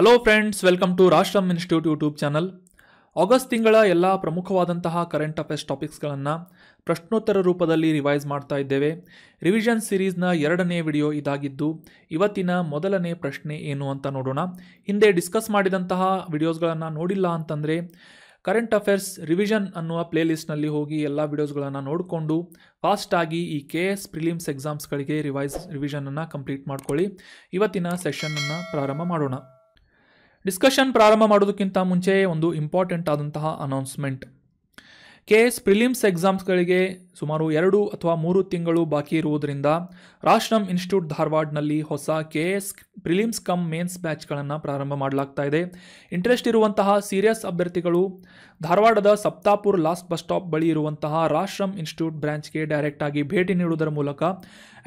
Hello friends, welcome to Rashtram institute YouTube channel. August ತಿಂಗಳ ಎಲ್ಲ ಪ್ರಮುಖವಾದಂತಹ ಕರೆಂಟ್ ಅಫೇರ್ಸ್ ಟಾಪಿಕ್ಸ್ಗಳನ್ನು ಪ್ರಶ್ನೋತ್ತರ ರೂಪದಲ್ಲಿ ರಿವೈಸ್ ಮಾಡ್ತಾ ಇದ್ದೇವೆ. ರಿವಿಷನ್ ಸಿರೀಸ್ನ 2ನೇ ವಿಡಿಯೋ ಇದಾಗಿದ್ದು, ಇವತ್ತಿನ ಮೊದಲನೇ ಪ್ರಶ್ನೆ ಏನು ಅಂತ ನೋಡೋಣ. ಹಿಂದೆ ಡಿಸ್ಕಸ್ ಮಾಡಿದಂತಹ ವಿಡಿಯೋಸ್ಗಳನ್ನು ನೋಡಿಲ್ಲ ಅಂತಂದರೆ ಕರೆಂಟ್ ಅಫೇರ್ಸ್ ರಿವಿಷನ್ ಅನ್ನುವ ಪ್ಲೇಲಿಸ್ಟ್ನಲ್ಲಿ ಹೋಗಿ ಎಲ್ಲ ವಿಡಿಯೋಸ್ಗಳನ್ನು ನೋಡಿಕೊಂಡು ಫಾಸ್ಟಾಗಿ ಈ KS ಪ್ರಿಲಿಮ್ಸ್ ಎಕ್ಸಾಮ್ಸ್ಗಳಿಗೆ ರಿವಿಷನನ್ನು ಕಂಪ್ಲೀಟ್ ಮಾಡ್ಕೊಳ್ಳಿ. ಇವತ್ತಿನ ಸೆಷನ್ನನ್ನು ಪ್ರಾರಂಭ ಮಾಡೋಣ. ಡಿಸ್ಕಷನ್ ಪ್ರಾರಂಭ ಮಾಡೋದಕ್ಕಿಂತ ಮುಂಚೆ ಒಂದು ಇಂಪಾರ್ಟೆಂಟ್ ಆದಂತಹ ಅನೌನ್ಸ್ಮೆಂಟ್. KS ಪ್ರಿಲಿಮ್ಸ್ ಎಕ್ಸಾಮ್ಸ್ಗಳಿಗೆ ಸುಮಾರು 2 ಅಥವಾ 3 ತಿಂಗಳು ಬಾಕಿ ಇರುವುದರಿಂದ ರಾಷ್ಟ್ರಂ ಇನ್ಸ್ಟಿಟ್ಯೂಟ್ ಧಾರವಾಡನಲ್ಲಿ ಹೊಸ KS ಪ್ರಿಲಿಮ್ಸ್ ಕಮ್ ಮೇನ್ಸ್ ಬ್ಯಾಚ್ಗಳನ್ನು ಪ್ರಾರಂಭ ಮಾಡಲಾಗ್ತಾ ಇದೆ. ಇಂಟ್ರೆಸ್ಟ್ ಇರುವಂತಹ ಸೀರಿಯಸ್ ಅಭ್ಯರ್ಥಿಗಳು ಧಾರವಾಡದ ಸಪ್ತಾಪುರ್ ಲಾಸ್ಟ್ ಬಸ್ ಸ್ಟಾಪ್ ಬಳಿ ಇರುವಂತಹ ರಾಷ್ಟ್ರಂ ಇನ್ಸ್ಟಿಟ್ಯೂಟ್ ಬ್ರಾಂಚ್ಗೆ ಡೈರೆಕ್ಟಾಗಿ ಭೇಟಿ ನೀಡುವುದರ ಮೂಲಕ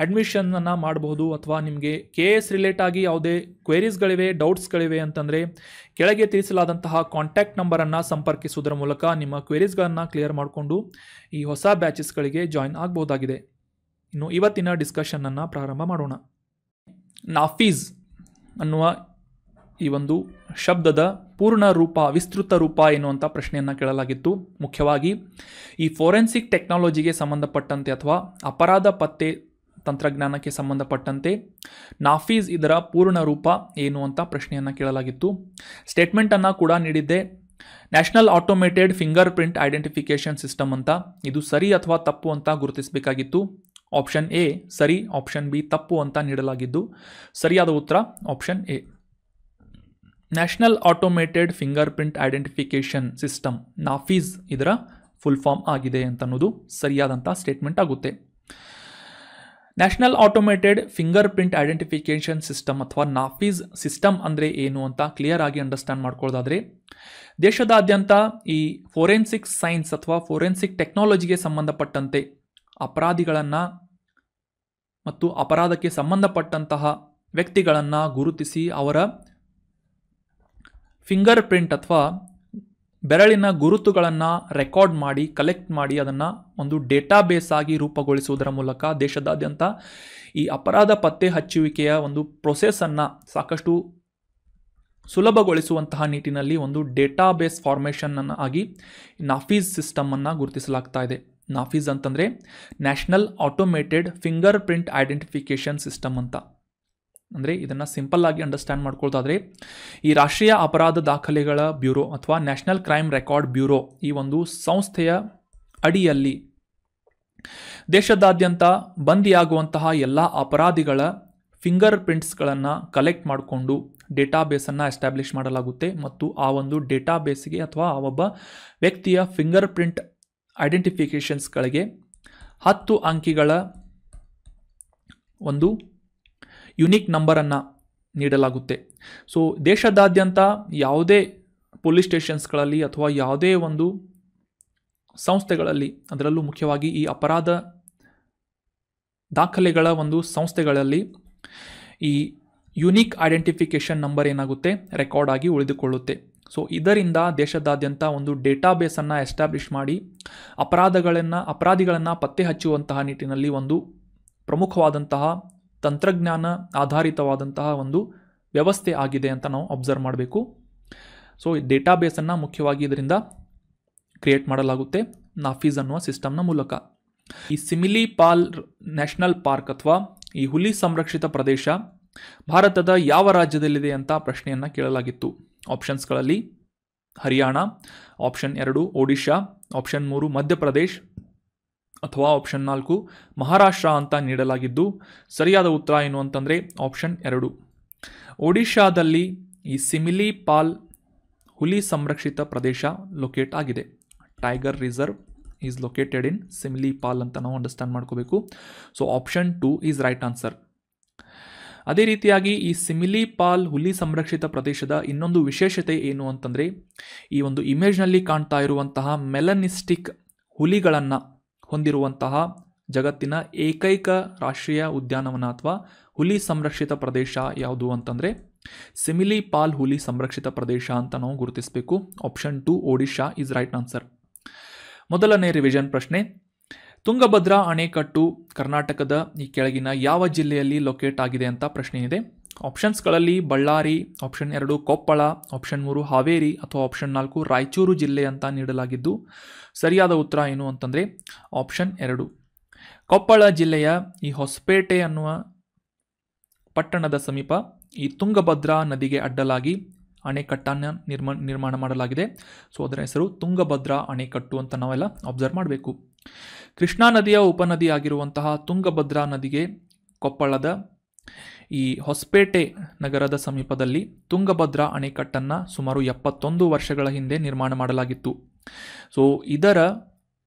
ಅಡ್ಮಿಷನನ್ನು ಮಾಡಬಹುದು. ಅಥವಾ ನಿಮಗೆ KS ರಿಲೇಟ್ ಆಗಿ ಯಾವುದೇ ಕ್ವೆರೀಸ್ಗಳಿವೆ, ಡೌಟ್ಸ್ಗಳಿವೆ ಅಂತಂದರೆ ಕೆಳಗೆ ತಿಳಿಸಲಾದಂತಹ ಕಾಂಟ್ಯಾಕ್ಟ್ ನಂಬರನ್ನು ಸಂಪರ್ಕಿಸುವುದರ ಮೂಲಕ ನಿಮ್ಮ ಕ್ವೆರೀಸ್ಗಳನ್ನು ಕ್ಲಿಯರ್ ಮಾಡಿಕೊಂಡು ಈ ಹೊಸ ಬ್ಯಾಚಸ್ಗಳಿಗೆ ಜಾಯಿನ್ ಆಗಬಹುದಾಗಿದೆ. ಇನ್ನು ಇವತ್ತಿನ ಡಿಸ್ಕಷನ್ನನ್ನು ಪ್ರಾರಂಭ ಮಾಡೋಣ. ನಾಫೀಸ್ ಅನ್ನುವ ಈ ಒಂದು ಶಬ್ದದ ಪೂರ್ಣ ರೂಪ, ವಿಸ್ತೃತ ರೂಪ ಎನ್ನುವಂಥ ಪ್ರಶ್ನೆಯನ್ನು ಕೇಳಲಾಗಿತ್ತು. ಮುಖ್ಯವಾಗಿ ಈ ಫೋರೆನ್ಸಿಕ್ ಟೆಕ್ನಾಲಜಿಗೆ ಸಂಬಂಧಪಟ್ಟಂತೆ ಅಥವಾ ಅಪರಾಧ ಪತ್ತೆ ತಂತ್ರಜ್ಞಾನಕ್ಕೆ ಸಂಬಂಧಪಟ್ಟಂತೆ ನಾಫೀಸ್ ಇದರ ಪೂರ್ಣ ರೂಪ ಏನು ಅಂತ ಪ್ರಶ್ನೆಯನ್ನು ಕೇಳಲಾಗಿತ್ತು. ಸ್ಟೇಟ್ಮೆಂಟನ್ನು ಕೂಡ ನೀಡಿದ್ದೆ. National automated finger print identification system ಅಂತ. ಇದು ಸರಿ ಅಥವಾ ತಪ್ಪು ಅಂತ ಗುರುತಿಸಬೇಕಾಗಿತ್ತು. ಆಪ್ಷನ್ ಎ ಸರಿ, ಆಪ್ಷನ್ ಬಿ ತಪ್ಪು ಅಂತ ನೀಡಲಾಗಿದ್ದು ಸರಿಯಾದ ಉತ್ತರ option A. National automated finger print identification system, NAFIS ಇದರ ಫುಲ್ ಫಾರ್ಮ್ ಆಗಿದೆ ಅಂತನ್ನೋದು ಸರಿಯಾದಂಥ ಸ್ಟೇಟ್ಮೆಂಟ್ ಆಗುತ್ತೆ. National automated finger print identification system ಅಥವಾ ನಾಫೀಸ್ ಸಿಸ್ಟಮ್ ಅಂದರೆ ಏನು ಅಂತ ಕ್ಲಿಯರ್ ಆಗಿ ಅಂಡರ್ಸ್ಟ್ಯಾಂಡ್ ಮಾಡ್ಕೊಳ್ಳೋದಾದರೆ, ದೇಶದಾದ್ಯಂತ ಈ ಫೋರೆನ್ಸಿಕ್ ಸೈನ್ಸ್ ಅಥವಾ ಫೋರೆನ್ಸಿಕ್ ಟೆಕ್ನಾಲಜಿಗೆ ಸಂಬಂಧಪಟ್ಟಂತೆ ಅಪರಾಧಿಗಳನ್ನು ಮತ್ತು ಅಪರಾಧಕ್ಕೆ ಸಂಬಂಧಪಟ್ಟಂತಹ ವ್ಯಕ್ತಿಗಳನ್ನು ಗುರುತಿಸಿ ಅವರ ಫಿಂಗರ್ ಪ್ರಿಂಟ್ ಅಥವಾ ಬೆರಳಿನ ಗುರುತುಗಳನ್ನು ರೆಕಾರ್ಡ್ ಮಾಡಿ, ಕಲೆಕ್ಟ್ ಮಾಡಿ ಅದನ್ನು ಒಂದು ಡೇಟಾಬೇಸ್ ಆಗಿ ರೂಪುಗೊಳಿಸುವುದರ ಮೂಲಕ ದೇಶದಾದ್ಯಂತ ಈ ಅಪರಾಧ ಪತ್ತೆ ಹಚ್ಚುವಿಕೆಯ ಒಂದು ಪ್ರೊಸೆಸನ್ನು ಸಾಕಷ್ಟು ಸುಲಭಗೊಳಿಸುವಂತಹ ನಿಟ್ಟಿನಲ್ಲಿ ಒಂದು ಡೇಟಾಬೇಸ್ ಫಾರ್ಮೇಷನ್ ಆಗಿ ನಾಫೀಸ್ ಸಿಸ್ಟಮನ್ನು ಗುರುತಿಸಲಾಗ್ತಾ ಇದೆ. ನಾಫೀಸ್ ಅಂತಂದರೆ national automated finger print identification system ಅಂತ. ಅಂದರೆ ಇದನ್ನು ಸಿಂಪಲ್ ಆಗಿ ಅಂಡರ್ಸ್ಟ್ಯಾಂಡ್ ಮಾಡ್ಕೊಳ್ಳೋದಾದರೆ, ಈ ರಾಷ್ಟ್ರೀಯ ಅಪರಾಧ ದಾಖಲೆಗಳ ಬ್ಯೂರೋ ಅಥವಾ ನ್ಯಾಷನಲ್ ಕ್ರೈಮ್ ರೆಕಾರ್ಡ್ ಬ್ಯೂರೋ ಈ ಒಂದು ಸಂಸ್ಥೆಯ ಅಡಿಯಲ್ಲಿ ದೇಶದಾದ್ಯಂತ ಬಂದಿಯಾಗುವಂತಹ ಎಲ್ಲ ಅಪರಾಧಿಗಳ ಫಿಂಗರ್ ಪ್ರಿಂಟ್ಸ್ಗಳನ್ನು ಕಲೆಕ್ಟ್ ಮಾಡಿಕೊಂಡು ಡೇಟಾಬೇಸನ್ನು ಎಸ್ಟಾಬ್ಲಿಷ್ ಮಾಡಲಾಗುತ್ತೆ. ಮತ್ತು ಆ ಒಂದು ಡೇಟಾಬೇಸ್ಗೆ ಅಥವಾ ಆ ಒಬ್ಬ ವ್ಯಕ್ತಿಯ ಫಿಂಗರ್ ಪ್ರಿಂಟ್ ಐಡೆಂಟಿಫಿಕೇಷನ್ಸ್ಗಳಿಗೆ 10 ಅಂಕಿಗಳ ಒಂದು ಯುನಿಕ್ ನಂಬರನ್ನು ನೀಡಲಾಗುತ್ತೆ. ಸೊ ದೇಶದಾದ್ಯಂತ ಯಾವುದೇ ಪೊಲೀಸ್ ಸ್ಟೇಷನ್ಸ್ಗಳಲ್ಲಿ ಅಥವಾ ಯಾವುದೇ ಒಂದು ಸಂಸ್ಥೆಗಳಲ್ಲಿ, ಅದರಲ್ಲೂ ಮುಖ್ಯವಾಗಿ ಈ ಅಪರಾಧ ದಾಖಲೆಗಳ ಒಂದು ಸಂಸ್ಥೆಗಳಲ್ಲಿ ಈ ಯುನಿಕ್ ಐಡೆಂಟಿಫಿಕೇಷನ್ ನಂಬರ್ ಏನಾಗುತ್ತೆ, ರೆಕಾರ್ಡ್ ಆಗಿ ಉಳಿದುಕೊಳ್ಳುತ್ತೆ. ಸೊ ಇದರಿಂದ ದೇಶದಾದ್ಯಂತ ಒಂದು ಡೇಟಾಬೇಸನ್ನು ಎಸ್ಟಾಬ್ಲಿಷ್ ಮಾಡಿ ಅಪರಾಧಿಗಳನ್ನು ಪತ್ತೆ ಹಚ್ಚುವಂತಹ ನಿಟ್ಟಿನಲ್ಲಿ ಒಂದು ಪ್ರಮುಖವಾದಂತಹ ತಂತ್ರಜ್ಞಾನ ಆಧಾರಿತವಾದಂತಹ ಒಂದು ವ್ಯವಸ್ಥೆ ಆಗಿದೆ ಅಂತ ನಾವು ಅಬ್ಸರ್ವ್ ಮಾಡಬೇಕು. ಸೊ ಡೇಟಾಬೇಸನ್ನು ಮುಖ್ಯವಾಗಿ ಇದರಿಂದ ಕ್ರಿಯೇಟ್ ಮಾಡಲಾಗುತ್ತೆ ನಾಫೀಸ್ ಅನ್ನುವ ಸಿಸ್ಟಮ್ನ ಮೂಲಕ. ಈ ಸಿಮಿಲಿ ಪಾಲ್ ನ್ಯಾಷನಲ್ ಪಾರ್ಕ್ ಅಥವಾ ಈ ಹುಲಿ ಸಂರಕ್ಷಿತ ಪ್ರದೇಶ ಭಾರತದ ಯಾವ ರಾಜ್ಯದಲ್ಲಿದೆ ಅಂತ ಪ್ರಶ್ನೆಯನ್ನು ಕೇಳಲಾಗಿತ್ತು. ಆಪ್ಷನ್ಸ್ಗಳಲ್ಲಿ ಹರಿಯಾಣ, ಆಪ್ಷನ್ 2 ಒಡಿಶಾ, ಆಪ್ಷನ್ 3 ಮಧ್ಯಪ್ರದೇಶ್ ಅಥವಾ ಆಪ್ಷನ್ 4 ಮಹಾರಾಷ್ಟ್ರ ಅಂತ ನೀಡಲಾಗಿದ್ದು ಸರಿಯಾದ ಉತ್ತರ ಏನು ಅಂತಂದರೆ ಆಪ್ಷನ್ 2. ಒಡಿಶಾದಲ್ಲಿ ಈ ಸಿಮಿಲಿ ಪಾಲ್ ಹುಲಿ ಸಂರಕ್ಷಿತ ಪ್ರದೇಶ ಲೊಕೇಟ್ ಆಗಿದೆ. Tiger reserve is located in Simlipal ಅಂತ ನಾವು ಅಂಡರ್ಸ್ಟ್ಯಾಂಡ್ ಮಾಡ್ಕೋಬೇಕು. So option 2 is right answer. ಅದೇ ರೀತಿಯಾಗಿ ಈ ಸಿಮಿಲಿ ಪಾಲ್ ಹುಲಿ ಸಂರಕ್ಷಿತ ಪ್ರದೇಶದ ಇನ್ನೊಂದು ವಿಶೇಷತೆ ಏನು ಅಂತಂದರೆ, ಈ ಒಂದು ಇಮೇಜ್ನಲ್ಲಿ ಕಾಣ್ತಾ ಇರುವಂತಹ ಮೆಲನಿಸ್ಟಿಕ್ ಹುಲಿಗಳನ್ನು ಹೊಂದಿರುವಂತಹ ಜಗತ್ತಿನ ಏಕೈಕ ರಾಷ್ಟ್ರೀಯ ಉದ್ಯಾನವನ ಅಥವಾ ಹುಲಿ ಸಂರಕ್ಷಿತ ಪ್ರದೇಶ ಯಾವುದು ಅಂತಂದರೆ ಸಿಮಿಲಿ ಪಾಲ್ ಹುಲಿ ಸಂರಕ್ಷಿತ ಪ್ರದೇಶ ಅಂತ ನಾವು ಗುರುತಿಸಬೇಕು. Option 2 Odisha is right answer. ಮೊದಲನೇ ರಿವಿಷನ್ ಪ್ರಶ್ನೆ. ತುಂಗಭದ್ರಾ ಅಣೆಕಟ್ಟು ಕರ್ನಾಟಕದ ಈ ಕೆಳಗಿನ ಯಾವ ಜಿಲ್ಲೆಯಲ್ಲಿ ಲೊಕೇಟ್ ಆಗಿದೆ ಅಂತ ಪ್ರಶ್ನೆ ಇದೆ. ಆಪ್ಷನ್ಸ್ಗಳಲ್ಲಿ ಬಳ್ಳಾರಿ, ಆಪ್ಷನ್ 2 ಕೊಪ್ಪಳ, ಆಪ್ಷನ್ 3 ಹಾವೇರಿ ಅಥವಾ ಆಪ್ಷನ್ 4 ರಾಯಚೂರು ಜಿಲ್ಲೆ ಅಂತ ನೀಡಲಾಗಿದ್ದು ಸರಿಯಾದ ಉತ್ತರ ಏನು ಅಂತಂದರೆ ಆಪ್ಷನ್ 2. ಕೊಪ್ಪಳ ಜಿಲ್ಲೆಯ ಈ ಹೊಸಪೇಟೆ ಅನ್ನುವ ಪಟ್ಟಣದ ಸಮೀಪ ಈ ತುಂಗಭದ್ರಾ ನದಿಗೆ ಅಡ್ಡಲಾಗಿ ಅಣೆಕಟ್ಟನ್ನು ನಿರ್ಮಾಣ ಮಾಡಲಾಗಿದೆ. ಸೊ ಅದರ ಹೆಸರು ತುಂಗಭದ್ರಾ ಅಣೆಕಟ್ಟು ಅಂತ ನಾವೆಲ್ಲ ಅಬ್ಸರ್ವ್ ಮಾಡಬೇಕು. ಕೃಷ್ಣಾ ನದಿಯ ಉಪನದಿ ಆಗಿರುವಂತಹ ತುಂಗಭದ್ರಾ ನದಿಗೆ ಕೊಪ್ಪಳದ ಈ ಹೊಸಪೇಟೆ ನಗರದ ಸಮೀಪದಲ್ಲಿ ತುಂಗಭದ್ರಾ ಅಣೆಕಟ್ಟನ್ನು ಸುಮಾರು 71 ವರ್ಷಗಳ ಹಿಂದೆ ನಿರ್ಮಾಣ ಮಾಡಲಾಗಿತ್ತು. ಸೊ ಇದರ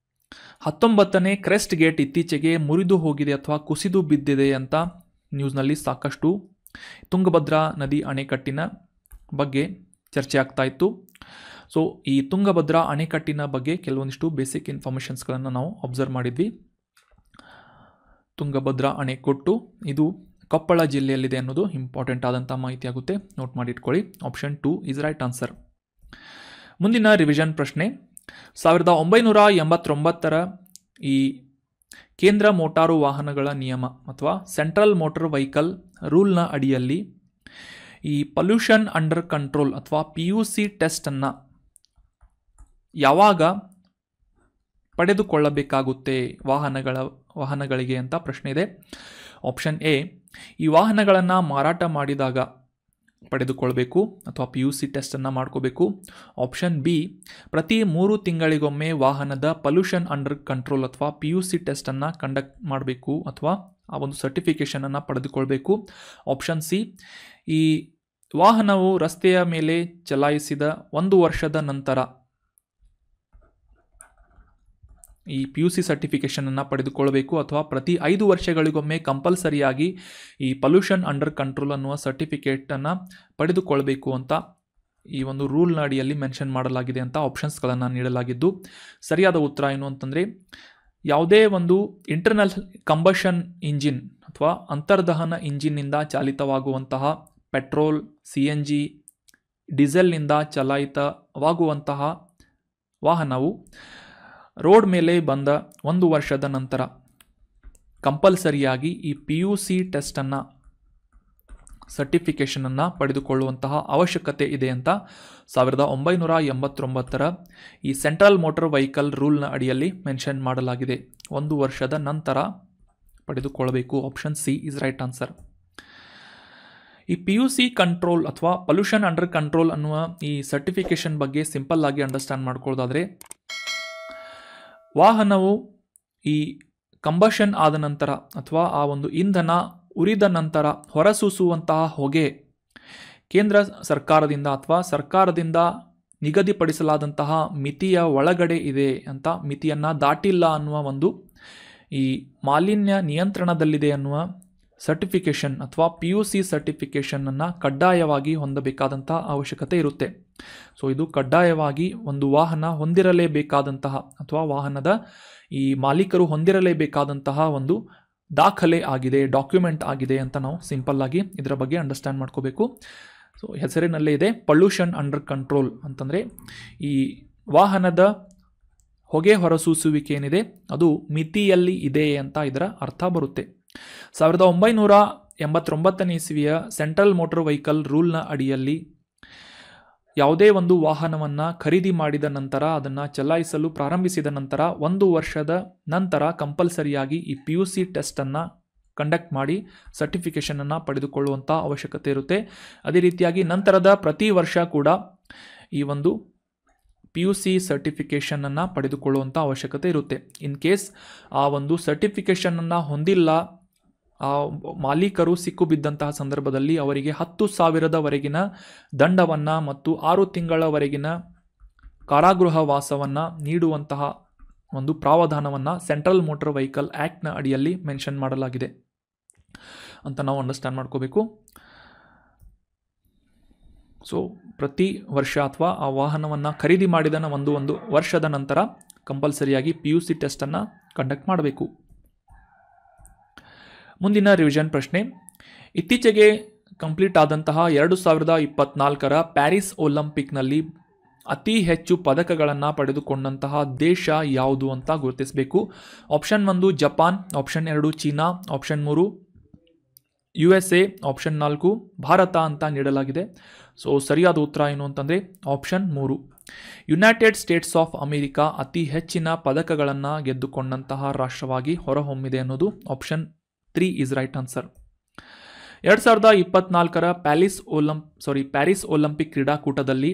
19ನೇ ಕ್ರೆಸ್ಟ್ ಗೇಟ್ ಇತ್ತೀಚೆಗೆ ಮುರಿದು ಹೋಗಿದೆ ಅಥವಾ ಕುಸಿದು ಬಿದ್ದಿದೆ ಅಂತ ನ್ಯೂಸ್ನಲ್ಲಿ ಸಾಕಷ್ಟು ತುಂಗಭದ್ರಾ ನದಿ ಅಣೆಕಟ್ಟಿನ ಬಗ್ಗೆ ಚರ್ಚೆ ಆಗ್ತಾ ಇತ್ತು. ಸೊ ಈ ತುಂಗಭದ್ರಾ ಅಣೆಕಟ್ಟಿನ ಬಗ್ಗೆ ಕೆಲವೊಂದಿಷ್ಟು ಬೇಸಿಕ್ ಇನ್ಫಾರ್ಮೇಷನ್ಸ್ಗಳನ್ನು ನಾವು ಅಬ್ಸರ್ವ್ ಮಾಡಿದ್ವಿ. ತುಂಗಭದ್ರಾ ಅಣೆಕಟ್ಟು ಇದು ಕೊಪ್ಪಳ ಜಿಲ್ಲೆಯಲ್ಲಿದೆ ಅನ್ನೋದು ಇಂಪಾರ್ಟೆಂಟ್ ಆದಂಥ ಮಾಹಿತಿ ಆಗುತ್ತೆ, ನೋಟ್ ಮಾಡಿ ಇಟ್ಕೊಳ್ಳಿ. Option 2 is right answer. ಮುಂದಿನ ರಿವಿಷನ್ ಪ್ರಶ್ನೆ, 1989ರ ಈ ಕೇಂದ್ರ ಮೋಟಾರು ವಾಹನಗಳ ನಿಯಮ ಅಥವಾ ಸೆಂಟ್ರಲ್ ಮೋಟಾರ್ ವೆಹಿಕಲ್ ರೂಲ್ನ ಅಡಿಯಲ್ಲಿ ಈ ಪೊಲ್ಯೂಷನ್ ಅಂಡರ್ ಕಂಟ್ರೋಲ್ ಅಥವಾ PUC ಟೆಸ್ಟನ್ನು ಯಾವಾಗ ಪಡೆದುಕೊಳ್ಳಬೇಕಾಗುತ್ತೆ ವಾಹನಗಳಿಗೆ ಅಂತ ಪ್ರಶ್ನೆ ಇದೆ. ಆಪ್ಷನ್ ಎ, ಈ ವಾಹನಗಳನ್ನು ಮಾರಾಟ ಮಾಡಿದಾಗ ಪಡೆದುಕೊಳ್ಬೇಕು ಅಥವಾ PUC ಟೆಸ್ಟನ್ನು ಮಾಡ್ಕೋಬೇಕು. ಆಪ್ಷನ್ ಬಿ, ಪ್ರತಿ 3 ತಿಂಗಳಿಗೊಮ್ಮೆ ವಾಹನದ ಪೊಲ್ಯೂಷನ್ ಅಂಡರ್ ಕಂಟ್ರೋಲ್ ಅಥವಾ PUC ಟೆಸ್ಟನ್ನು ಕಂಡಕ್ಟ್ ಮಾಡಬೇಕು ಅಥವಾ ಆ ಒಂದು ಸರ್ಟಿಫಿಕೇಷನನ್ನು ಪಡೆದುಕೊಳ್ಬೇಕು. ಆಪ್ಷನ್ ಸಿ, ಈ ವಾಹನವು ರಸ್ತೆಯ ಮೇಲೆ ಚಲಾಯಿಸಿದ 1 ವರ್ಷದ ನಂತರ ಈ PUC ಸರ್ಟಿಫಿಕೇಷನನ್ನು ಪಡೆದುಕೊಳ್ಳಬೇಕು ಅಥವಾ ಪ್ರತಿ 5 ವರ್ಷಗಳಿಗೊಮ್ಮೆ ಕಂಪಲ್ಸರಿಯಾಗಿ ಈ ಪೊಲ್ಯೂಷನ್ ಅಂಡರ್ ಕಂಟ್ರೋಲ್ ಅನ್ನುವ ಸರ್ಟಿಫಿಕೇಟನ್ನು ಪಡೆದುಕೊಳ್ಳಬೇಕು ಅಂತ ಈ ಒಂದು ರೂಲ್ನ ಅಡಿಯಲ್ಲಿ ಮೆನ್ಷನ್ ಮಾಡಲಾಗಿದೆ ಅಂತ ಆಪ್ಷನ್ಸ್ಗಳನ್ನು ನೀಡಲಾಗಿದ್ದು ಸರಿಯಾದ ಉತ್ತರ ಏನು ಅಂತಂದರೆ ಯಾವುದೇ ಒಂದು ಇಂಟರ್ನಲ್ ಕಂಬಷನ್ ಇಂಜಿನ್ ಅಥವಾ ಅಂತರ್ದಹನ ಇಂಜಿನ್ನಿಂದ ಚಾಲಿತವಾಗುವಂತಹ ಪೆಟ್ರೋಲ್, CNG, ಡೀಸೆಲ್ನಿಂದ ಚಲಾಯಿತವಾಗುವಂತಹ ವಾಹನವು ರೋಡ್ ಮೇಲೆ ಬಂದ 1 ವರ್ಷದ ನಂತರ ಕಂಪಲ್ಸರಿಯಾಗಿ ಈ PUC ಟೆಸ್ಟನ್ನು ಸರ್ಟಿಫಿಕೇಷನನ್ನು ಪಡೆದುಕೊಳ್ಳುವಂತಹ ಅವಶ್ಯಕತೆ ಇದೆ ಅಂತ 1989ರ ಈ ಸೆಂಟ್ರಲ್ ಮೋಟಾರ್ ವೆಹಿಕಲ್ ರೂಲ್ನ ಅಡಿಯಲ್ಲಿ ಮೆನ್ಷನ್ ಮಾಡಲಾಗಿದೆ. 1 ವರ್ಷದ ನಂತರ ಪಡೆದುಕೊಳ್ಳಬೇಕು. Option C is right answer. ಈ PUC ಕಂಟ್ರೋಲ್ ಅಥವಾ ಪೊಲ್ಯೂಷನ್ ಅಂಡರ್ ಕಂಟ್ರೋಲ್ ಅನ್ನುವ ಈ ಸರ್ಟಿಫಿಕೇಷನ್ ಬಗ್ಗೆ ಸಿಂಪಲ್ ಆಗಿ ಅಂಡರ್ಸ್ಟ್ಯಾಂಡ್ ಮಾಡ್ಕೊಳ್ಳೋದಾದರೆ ವಾಹನವು ಈ ಕಂಬಷನ್ ಆದ ನಂತರ ಅಥವಾ ಆ ಒಂದು ಇಂಧನ ಉರಿದ ನಂತರ ಹೊರಸೂಸುವಂತಹ ಹೊಗೆ ಕೇಂದ್ರ ಸರ್ಕಾರದಿಂದ ಅಥವಾ ಸರ್ಕಾರದಿಂದ ನಿಗದಿಪಡಿಸಲಾದಂತಹ ಮಿತಿಯ ಒಳಗಡೆ ಇದೆ ಅಂತ, ಮಿತಿಯನ್ನು ದಾಟಿಲ್ಲ ಅನ್ನುವ ಒಂದು ಈ ಮಾಲಿನ್ಯ ನಿಯಂತ್ರಣದಲ್ಲಿದೆ ಅನ್ನುವ ಸರ್ಟಿಫಿಕೇಷನ್ ಅಥವಾ PUC ಸರ್ಟಿಫಿಕೇಷನನ್ನು ಕಡ್ಡಾಯವಾಗಿ ಹೊಂದಬೇಕಾದಂತಹ ಅವಶ್ಯಕತೆ ಇರುತ್ತೆ. ಸೊ ಇದು ಕಡ್ಡಾಯವಾಗಿ ಒಂದು ವಾಹನ ಹೊಂದಿರಲೇಬೇಕಾದಂತಹ ಅಥವಾ ವಾಹನದ ಈ ಮಾಲೀಕರು ಹೊಂದಿರಲೇಬೇಕಾದಂತಹ ಒಂದು ದಾಖಲೆ ಆಗಿದೆ, ಡಾಕ್ಯುಮೆಂಟ್ ಆಗಿದೆ ಅಂತ ನಾವು ಸಿಂಪಲ್ ಆಗಿ ಇದರ ಬಗ್ಗೆ ಅಂಡರ್ಸ್ಟ್ಯಾಂಡ್ ಮಾಡ್ಕೋಬೇಕು. ಸೊ ಹೆಸರಿನಲ್ಲೇ ಇದೆ ಪೊಲ್ಯೂಷನ್ ಅಂಡರ್ ಕಂಟ್ರೋಲ್ ಅಂತಂದರೆ ಈ ವಾಹನದ ಹೊಗೆ ಹೊರಸೂಸುವಿಕೆ ಏನಿದೆ ಅದು ಮಿತಿಯಲ್ಲಿ ಇದೆ ಅಂತ ಇದರ ಅರ್ಥ ಬರುತ್ತೆ. 1989ನೇ ಇಸವಿಯ ಸೆಂಟ್ರಲ್ ಮೋಟಾರ್ ವೆಹಿಕಲ್ ರೂಲ್ನ ಅಡಿಯಲ್ಲಿ ಯಾವುದೇ ಒಂದು ವಾಹನವನ್ನು ಖರೀದಿ ಮಾಡಿದ ನಂತರ ಅದನ್ನು ಚಲಾಯಿಸಲು ಪ್ರಾರಂಭಿಸಿದ ನಂತರ 1 ವರ್ಷದ ನಂತರ ಕಂಪಲ್ಸರಿಯಾಗಿ ಈ PUC ಟೆಸ್ಟನ್ನು ಕಂಡಕ್ಟ್ ಮಾಡಿ ಸರ್ಟಿಫಿಕೇಷನನ್ನು ಪಡೆದುಕೊಳ್ಳುವಂಥ ಅವಶ್ಯಕತೆ ಇರುತ್ತೆ. ಅದೇ ರೀತಿಯಾಗಿ ನಂತರದ ಪ್ರತಿ ವರ್ಷ ಕೂಡ ಈ ಒಂದು PUC ಸರ್ಟಿಫಿಕೇಷನನ್ನು ಪಡೆದುಕೊಳ್ಳುವಂಥ ಅವಶ್ಯಕತೆ ಇರುತ್ತೆ. ಇನ್ ಕೇಸ್ ಆ ಒಂದು ಸರ್ಟಿಫಿಕೇಷನನ್ನು ಹೊಂದಿಲ್ಲ ಆ ಮಾಲೀಕರು ಸಿಕ್ಕು ಸಂದರ್ಭದಲ್ಲಿ ಅವರಿಗೆ 10,000ವರೆಗಿನ ದಂಡವನ್ನು ಮತ್ತು 6 ತಿಂಗಳವರೆಗಿನ ಕಾರಾಗೃಹ ವಾಸವನ್ನು ನೀಡುವಂತಹ ಒಂದು ಪ್ರಾವಧಾನವನ್ನು ಸೆಂಟ್ರಲ್ ಮೋಟಾರ್ ವೆಹಿಕಲ್ ಆ್ಯಕ್ಟ್ನ ಅಡಿಯಲ್ಲಿ ಮೆನ್ಷನ್ ಮಾಡಲಾಗಿದೆ ಅಂತ ನಾವು ಅಂಡರ್ಸ್ಟ್ಯಾಂಡ್ ಮಾಡ್ಕೋಬೇಕು. ಸೊ ಪ್ರತಿ ವರ್ಷ ಅಥವಾ ಆ ವಾಹನವನ್ನು ಖರೀದಿ ಮಾಡಿದ ಒಂದು ವರ್ಷದ ನಂತರ ಕಂಪಲ್ಸರಿಯಾಗಿ PUC ಟೆಸ್ಟನ್ನು ಕಂಡಕ್ಟ್ ಮಾಡಬೇಕು. ಮುಂದಿನ ರಿವಿಷನ್ ಪ್ರಶ್ನೆ, ಇತ್ತೀಚೆಗೆ ಕಂಪ್ಲೀಟ್ ಆದಂತಹ 2024ರ ಪ್ಯಾರಿಸ್ ಒಲಿಂಪಿಕ್ನಲ್ಲಿ ಅತಿ ಹೆಚ್ಚು ಪದಕಗಳನ್ನು ಪಡೆದುಕೊಂಡಂತಹ ದೇಶ ಯಾವುದು ಅಂತ ಗುರುತಿಸಬೇಕು. Option 1 Japan, option 2 China, option 3 USA option 4, Bharat ಅಂತ ನೀಡಲಾಗಿದೆ. ಸೊ ಸರಿಯಾದ ಉತ್ತರ ಏನು ಅಂತಂದರೆ option 3. United States of America ಅತಿ ಹೆಚ್ಚಿನ ಪದಕಗಳನ್ನು ಗೆದ್ದುಕೊಂಡಂತಹ ರಾಷ್ಟ್ರವಾಗಿ ಹೊರಹೊಮ್ಮಿದೆ ಅನ್ನೋದು ಆಪ್ಷನ್ 3 ಈಸ್ ರೈಟ್ ಆನ್ಸರ್. 2024ರ ಪ್ಯಾರಿಸ್ ಒಲಿಂಪಿಕ್ ಕ್ರೀಡಾಕೂಟದಲ್ಲಿ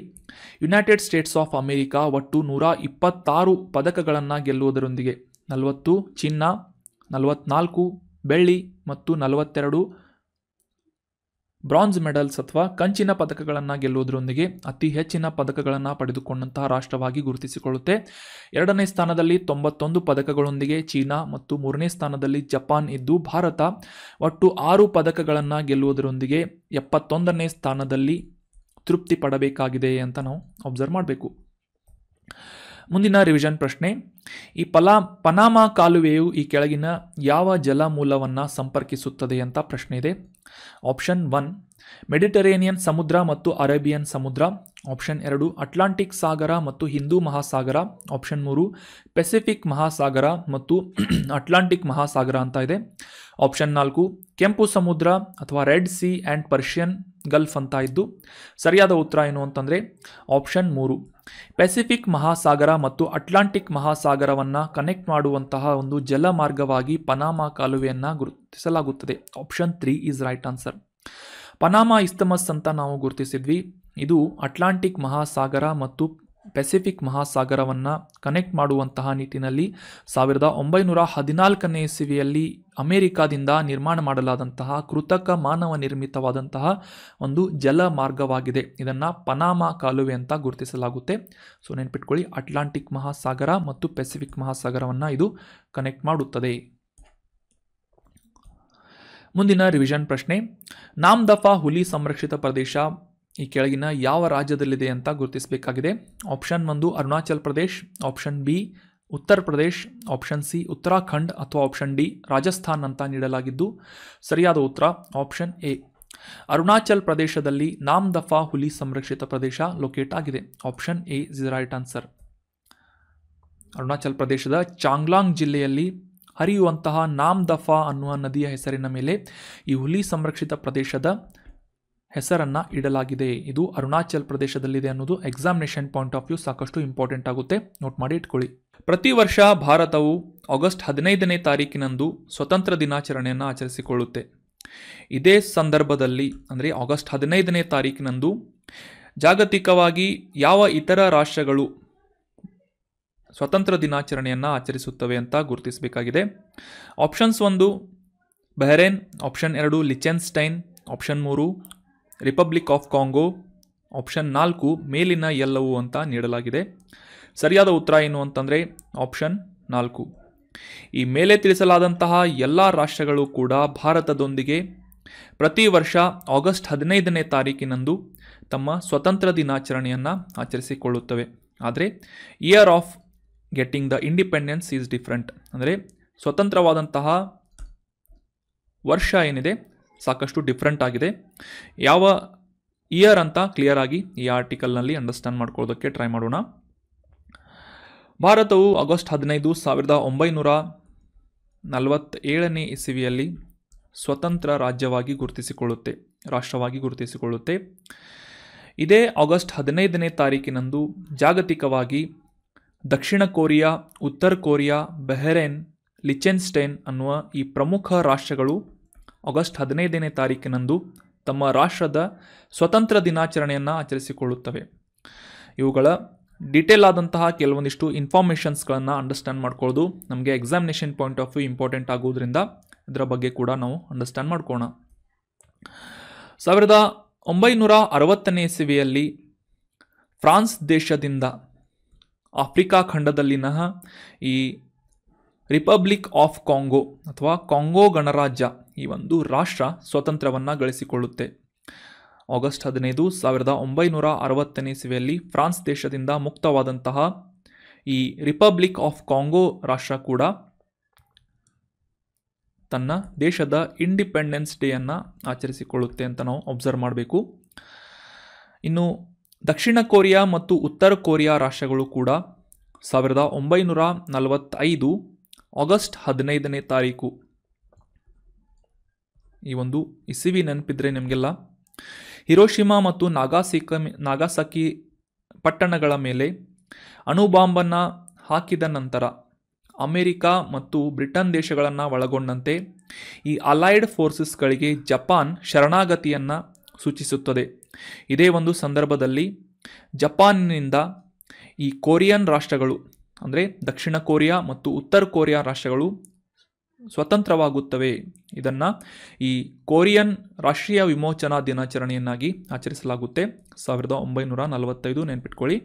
ಯುನೈಟೆಡ್ ಸ್ಟೇಟ್ಸ್ ಆಫ್ ಅಮೆರಿಕಾ ಒಟ್ಟು 126 ಪದಕಗಳನ್ನು ಗೆಲ್ಲುವುದರೊಂದಿಗೆ 40 ಚಿನ್ನ, 44 ಬೆಳ್ಳಿ ಮತ್ತು 42 ಬ್ರಾಂಜ್ ಮೆಡಲ್ಸ್ ಅಥವಾ ಕಂಚಿನ ಪದಕಗಳನ್ನು ಗೆಲ್ಲುವುದರೊಂದಿಗೆ ಅತಿ ಹೆಚ್ಚಿನ ಪದಕಗಳನ್ನು ಪಡೆದುಕೊಂಡಂತಹ ರಾಷ್ಟ್ರವಾಗಿ ಗುರುತಿಸಿಕೊಳ್ಳುತ್ತೆ. 2ನೇ ಸ್ಥಾನದಲ್ಲಿ 91 ಪದಕಗಳೊಂದಿಗೆ ಚೀನಾ ಮತ್ತು 3ನೇ ಸ್ಥಾನದಲ್ಲಿ ಜಪಾನ್ ಇದ್ದು, ಭಾರತ ಒಟ್ಟು 6 ಪದಕಗಳನ್ನು ಗೆಲ್ಲುವುದರೊಂದಿಗೆ 71ನೇ ಸ್ಥಾನದಲ್ಲಿ ತೃಪ್ತಿ ಪಡಬೇಕಾಗಿದೆ ಅಂತ ನಾವು ಅಬ್ಸರ್ವ್ ಮಾಡಬೇಕು. ಮುಂದಿನ ರಿವಿಷನ್ ಪ್ರಶ್ನೆ, ಈ ಪನಾಮಾ ಕಾಲುವೆಯು ಈ ಕೆಳಗಿನ ಯಾವ ಜಲಮೂಲವನ್ನು ಸಂಪರ್ಕಿಸುತ್ತದೆ ಅಂತ ಪ್ರಶ್ನೆ ಇದೆ. ಆಪ್ಷನ್ 1 ಮೆಡಿಟರೇನಿಯನ್ ಸಮುದ್ರ ಮತ್ತು ಅರೇಬಿಯನ್ ಸಮುದ್ರ, ಆಪ್ಷನ್ 2 ಅಟ್ಲಾಂಟಿಕ್ ಸಾಗರ ಮತ್ತು ಹಿಂದೂ ಮಹಾಸಾಗರ, ಆಪ್ಷನ್ 3 ಪೆಸಿಫಿಕ್ ಮಹಾಸಾಗರ ಮತ್ತು ಅಟ್ಲಾಂಟಿಕ್ ಮಹಾಸಾಗರ ಅಂತ ಇದೆ, ಆಪ್ಷನ್ 4 ಕೆಂಪು ಸಮುದ್ರ ಅಥವಾ red C and Persian Gulf ಅಂತ ಇದ್ದು, ಸರಿಯಾದ ಉತ್ತರ ಏನು ಅಂತಂದರೆ ಆಪ್ಷನ್ 3 ಪೆಸಿಫಿಕ್ ಮಹಾಸಾಗರ ಮತ್ತು ಅಟ್ಲಾಂಟಿಕ್ ಮಹಾಸಾಗರವನ್ನು ಕನೆಕ್ಟ್ ಮಾಡುವಂತಹ ಒಂದು ಜಲಮಾರ್ಗವಾಗಿ ಪನಾಮಾ ಕಾಲುವೆಯನ್ನು ಗುರುತಿಸಲಾಗುತ್ತದೆ. Option 3 is right answer. Panama isthmus ಅಂತ ನಾವು ಗುರುತಿಸಿದ್ವಿ. ಇದು ಅಟ್ಲಾಂಟಿಕ್ ಮಹಾಸಾಗರ ಮತ್ತು ಪೆಸಿಫಿಕ್ ಮಹಾಸಾಗರವನ್ನು ಕನೆಕ್ಟ್ ಮಾಡುವಂತಹ ನಿಟ್ಟಿನಲ್ಲಿ 1914ನೇ ಇಸವಿಯಲ್ಲಿ ಅಮೆರಿಕಾದಿಂದ ನಿರ್ಮಾಣ ಮಾಡಲಾದಂತಹ ಕೃತಕ ಮಾನವ ನಿರ್ಮಿತವಾದಂತಹ ಒಂದು ಜಲ ಮಾರ್ಗವಾಗಿದೆ. ಇದನ್ನು ಪನಾಮಾ ಕಾಲುವೆ ಅಂತ ಗುರುತಿಸಲಾಗುತ್ತೆ. ಸೊ ನೆನ್ಪಿಟ್ಕೊಳ್ಳಿ, ಅಟ್ಲಾಂಟಿಕ್ ಮಹಾಸಾಗರ ಮತ್ತು ಪೆಸಿಫಿಕ್ ಮಹಾಸಾಗರವನ್ನು ಇದು ಕನೆಕ್ಟ್ ಮಾಡುತ್ತದೆ. ಮುಂದಿನ ರಿವಿಷನ್ ಪ್ರಶ್ನೆ, ನಾಮ್ದಫಾ ಹುಲಿ ಸಂರಕ್ಷಿತ ಪ್ರದೇಶ ಈ ಕೆಳಗಿನ ಯಾವ ರಾಜ್ಯದಲ್ಲಿದೆ ಅಂತ ಗುರುತಿಸಬೇಕಾಗಿದೆ. Option 1 Arunachal Pradesh, option B Uttar Pradesh, option C Uttarakhand ಅಥವಾ ಆಪ್ಷನ್ ಡಿ ರಾಜಸ್ಥಾನ್ ಅಂತ ನೀಡಲಾಗಿದ್ದು, ಸರಿಯಾದ ಉತ್ತರ ಆಪ್ಷನ್ ಎ ಅರುಣಾಚಲ್ ಪ್ರದೇಶದಲ್ಲಿ ನಾಮ್ದಫಾ ಹುಲಿ ಸಂರಕ್ಷಿತ ಪ್ರದೇಶ ಲೊಕೇಟ್ ಆಗಿದೆ. Option A is right answer. Arunachal ಪ್ರದೇಶದ ಚಾಂಗ್ಲಾಂಗ್ ಜಿಲ್ಲೆಯಲ್ಲಿ ಹರಿಯುವಂತಹ ನಾಮ್ದಫಾ ಅನ್ನುವ ನದಿಯ ಹೆಸರಿನ ಮೇಲೆ ಈ ಹುಲಿ ಸಂರಕ್ಷಿತ ಪ್ರದೇಶದ ಹೆಸರನ್ನು ಇಡಲಾಗಿದೆ. ಇದು ಅರುಣಾಚಲ್ ಪ್ರದೇಶದಲ್ಲಿದೆ ಅನ್ನೋದು ಎಕ್ಸಾಮಿನೇಷನ್ ಪಾಯಿಂಟ್ ಆಫ್ ವ್ಯೂ ಸಾಕಷ್ಟು ಇಂಪಾರ್ಟೆಂಟ್ ಆಗುತ್ತೆ, ನೋಟ್ ಮಾಡಿ ಇಟ್ಕೊಳ್ಳಿ. ಪ್ರತಿ ವರ್ಷ ಭಾರತವು ಆಗಸ್ಟ್ 15ನೇ ತಾರೀಕಿನಂದು ಸ್ವತಂತ್ರ ದಿನಾಚರಣೆಯನ್ನು ಆಚರಿಸಿಕೊಳ್ಳುತ್ತೆ. ಇದೇ ಸಂದರ್ಭದಲ್ಲಿ ಅಂದರೆ ಆಗಸ್ಟ್ 15ನೇ ತಾರೀಕಿನಂದು ಜಾಗತಿಕವಾಗಿ ಯಾವ ಇತರ ರಾಷ್ಟ್ರಗಳು ಸ್ವತಂತ್ರ ದಿನಾಚರಣೆಯನ್ನು ಆಚರಿಸುತ್ತವೆ ಅಂತ ಗುರುತಿಸಬೇಕಾಗಿದೆ. Options 1 Bahrain, option 2 Liechtenstein, option 3 Republic of Congo, option 4 ಮೇಲಿನ ಎಲ್ಲವೂ ಅಂತ ನೀಡಲಾಗಿದೆ. ಸರಿಯಾದ ಉತ್ತರ ಏನು ಅಂತಂದರೆ ಆಪ್ಷನ್ 4. ಈ ಮೇಲೆ ತಿಳಿಸಲಾದಂತಹ ಎಲ್ಲ ರಾಷ್ಟ್ರಗಳು ಕೂಡ ಭಾರತದೊಂದಿಗೆ ಪ್ರತಿ ವರ್ಷ ಆಗಸ್ಟ್ 15ನೇ ತಾರೀಕಿನಂದು ತಮ್ಮ ಸ್ವತಂತ್ರ ದಿನಾಚರಣೆಯನ್ನು ಆಚರಿಸಿಕೊಳ್ಳುತ್ತವೆ. ಆದರೆ year of getting the independence is different, ಅಂದರೆ ಸ್ವತಂತ್ರವಾದಂತಹ ವರ್ಷ ಏನಿದೆ ಸಾಕಷ್ಟು ಡಿಫ್ರೆಂಟ್ ಆಗಿದೆ. ಯಾವ ಇಯರ್ ಅಂತ ಕ್ಲಿಯರ್ ಆಗಿ ಈ ಆರ್ಟಿಕಲ್ನಲ್ಲಿ ಅಂಡರ್ಸ್ಟ್ಯಾಂಡ್ ಮಾಡ್ಕೊಳ್ಳೋದಕ್ಕೆ ಟ್ರೈ ಮಾಡೋಣ. ಭಾರತವು ಆಗಸ್ಟ್ 15, 1947ನೇ ಇಸವಿಯಲ್ಲಿ ಸ್ವತಂತ್ರ ರಾಷ್ಟ್ರವಾಗಿ ಗುರುತಿಸಿಕೊಳ್ಳುತ್ತೆ. ಇದೇ ಆಗಸ್ಟ್ 15ನೇ ತಾರೀಕಿನಂದು ಜಾಗತಿಕವಾಗಿ ದಕ್ಷಿಣ ಕೊರಿಯಾ, ಉತ್ತರ ಕೊರಿಯಾ, ಬಹರೇನ್, ಲಿಚೆನ್ಸ್ಟೈನ್ ಅನ್ನುವ ಈ ಪ್ರಮುಖ ರಾಷ್ಟ್ರಗಳು ಆಗಸ್ಟ್ 15ನೇ ತಾರೀಕಿನಂದು ತಮ್ಮ ರಾಷ್ಟ್ರದ ಸ್ವತಂತ್ರ ದಿನಾಚರಣೆಯನ್ನು ಆಚರಿಸಿಕೊಳ್ಳುತ್ತವೆ. ಇವುಗಳ ಡೀಟೇಲ್ ಆದಂತಹ ಕೆಲವೊಂದಿಷ್ಟು ಇನ್ಫಾರ್ಮೇಷನ್ಸ್ಗಳನ್ನು ಅಂಡರ್ಸ್ಟ್ಯಾಂಡ್ ಮಾಡ್ಕೊಳ್ಳೋದು ನಮಗೆ examination point of view important ಆಗೋದ್ರಿಂದ ಇದರ ಬಗ್ಗೆ ಕೂಡ ನಾವು ಅಂಡರ್ಸ್ಟ್ಯಾಂಡ್ ಮಾಡ್ಕೋಣ. 1960ನೇ ಇಸವಿಯಲ್ಲಿ ಫ್ರಾನ್ಸ್ ದೇಶದಿಂದ ಆಫ್ರಿಕಾ ಖಂಡದಲ್ಲಿನ ಈ ರಿಪಬ್ಲಿಕ್ ಆಫ್ ಕಾಂಗೋ ಅಥವಾ ಕಾಂಗೋ ಗಣರಾಜ್ಯ ಈ ಒಂದು ರಾಷ್ಟ್ರ ಸ್ವಾತಂತ್ರ್ಯವನ್ನು ಗಳಿಸಿಕೊಳ್ಳುತ್ತೆ. ಆಗಸ್ಟ್ 15, 1960ನೇ ಇಸವಿಯಲ್ಲಿ ಫ್ರಾನ್ಸ್ ದೇಶದಿಂದ ಮುಕ್ತವಾದಂತಹ ಈ ರಿಪಬ್ಲಿಕ್ ಆಫ್ ಕಾಂಗೋ ರಾಷ್ಟ್ರ ಕೂಡ ತನ್ನ ದೇಶದ ಇಂಡಿಪೆಂಡೆನ್ಸ್ ಡೇಯನ್ನು ಆಚರಿಸಿಕೊಳ್ಳುತ್ತೆ ಅಂತ ನಾವು ಅಬ್ಸರ್ವ್ ಮಾಡಬೇಕು. ಇನ್ನು ದಕ್ಷಿಣ ಕೊರಿಯಾ ಮತ್ತು ಉತ್ತರ ಕೊರಿಯಾ ರಾಷ್ಟ್ರಗಳು ಕೂಡ 1945 ಆಗಸ್ಟ್ 15ನೇ ತಾರೀಕು ಈ ಒಂದು ಇಸಿವಿ ನೆನಪಿದ್ರೆ ನಿಮಗೆಲ್ಲ. ಹಿರೋಶಿಮಾ ಮತ್ತು ನಾಗಾಸಾಕಿ ಪಟ್ಟಣಗಳ ಮೇಲೆ ಅಣುಬಾಂಬನ್ನು ಹಾಕಿದ ನಂತರ ಅಮೆರಿಕ ಮತ್ತು ಬ್ರಿಟನ್ ದೇಶಗಳನ್ನು ಒಳಗೊಂಡಂತೆ ಈ ಅಲೈಡ್ ಫೋರ್ಸಸ್ಗಳಿಗೆ ಜಪಾನ್ ಶರಣಾಗತಿಯನ್ನು ಸೂಚಿಸುತ್ತದೆ. ಇದೇ ಒಂದು ಸಂದರ್ಭದಲ್ಲಿ ಜಪಾನ್ನಿಂದ ಈ ಕೊರಿಯನ್ ರಾಷ್ಟ್ರಗಳು ಅಂದರೆ ದಕ್ಷಿಣ ಕೊರಿಯಾ ಮತ್ತು ಉತ್ತರ ಕೊರಿಯಾ ರಾಷ್ಟ್ರಗಳು ಸ್ವತಂತ್ರವಾಗುತ್ತವೆ. ಇದನ್ನು ಈ ಕೊರಿಯನ್ ರಾಷ್ಟ್ರೀಯ ವಿಮೋಚನಾ ದಿನಾಚರಣೆಯನ್ನಾಗಿ ಆಚರಿಸಲಾಗುತ್ತೆ 1945. ನೆನ್ಪಿಟ್ಕೊಳ್ಳಿ,